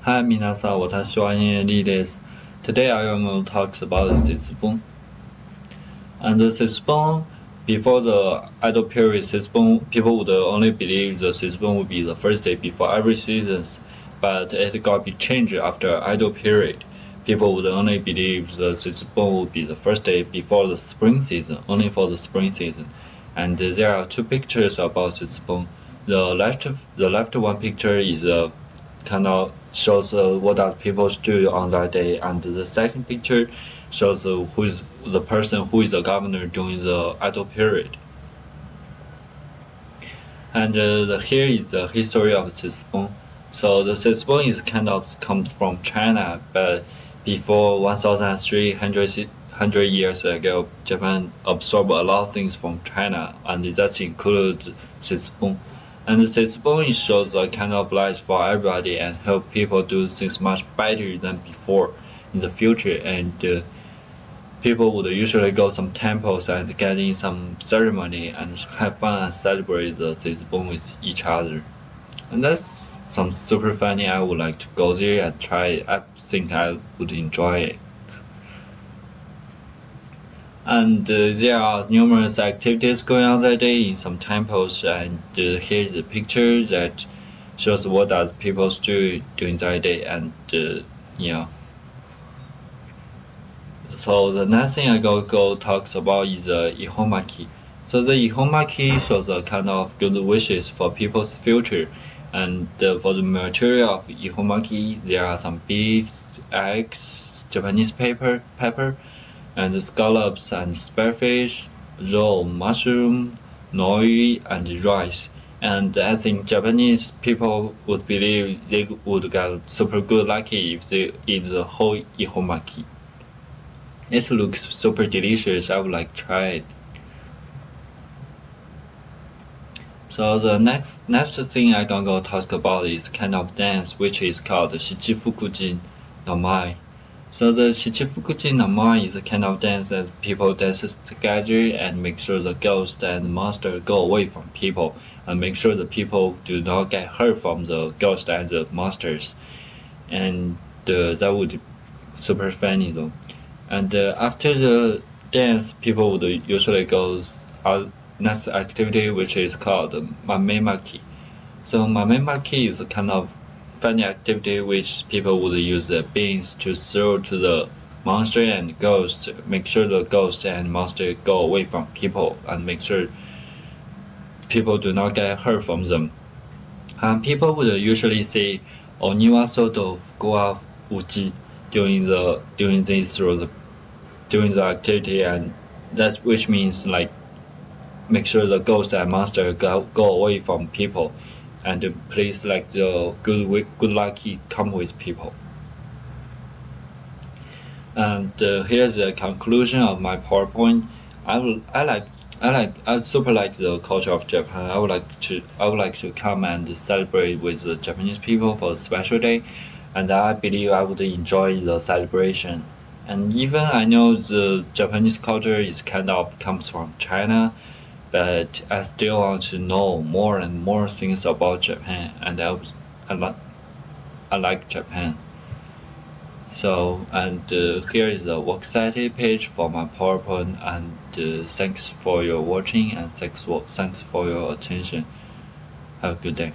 Hi, 皆さん、私はエリです。Today I am going to talk about Sisbon. And the Sisbon, before the idle period, Sisbon, people would only believe the Sisbon would be the first day before every season, but it got be changed after idle period. People would only believe the Sisbon would be the first day before the spring season, only for the spring season. And there are two pictures about Sisbon. The left one picture is a kind of shows what are people do on that day, and the second picture shows who is the person who is the governor during the idle period. And here is the history of Sisbon. So the Sisbon is kind of comes from China, but before 1,300 years ago, Japan absorbed a lot of things from China, and that includes Sisbon. And the Sisbon shows a kind of light for everybody and help people do things much better than before in the future. And people would usually go some temples and get in some ceremony and have fun and celebrate the Sisbon with each other. And that's some super funny. I would like to go there and try it. I think I would enjoy it. And there are numerous activities going on that day in some temples, and here's a picture that shows what does people do during that day. And yeah, so the next thing I go talks about is the ihomaki. So the ihomaki shows a kind of good wishes for people's future, and for the material of ihomaki there are some beef, eggs, Japanese pepper, and scallops and spearfish, raw mushroom, noi, and rice. And I think Japanese people would believe they would get super good lucky if they eat the whole ihomaki. It looks super delicious. I would like to try it. So the next thing I gonna go talk about is kind of dance which is called Shichifukujin Namai. So the Shichifukujin Namai is a kind of dance that people dance together and make sure the ghost and monster go away from people and make sure the people do not get hurt from the ghost and the monsters. And that would be super funny though. And after the dance, people would usually go out next activity, which is called mamemaki. So mamemaki is a kind of funny activity which people would use the beans to throw to the monster and ghost, make sure the ghost and monster go away from people and make sure people do not get hurt from them. People would usually say Oniwa Soto Fukuwa Uchi during the activity, and that's which means like make sure the ghost and monster go away from people, and please like the good lucky come with people. And here's the conclusion of my PowerPoint. I super like the culture of Japan. I would like to come and celebrate with the Japanese people for a special day, and I believe I would enjoy the celebration. And even I know the Japanese culture is kind of comes from China, but I still want to know more and more things about Japan, and I like Japan. So, and here is the works cited page for my PowerPoint, and thanks for your watching and thanks for your attention. Have a good day.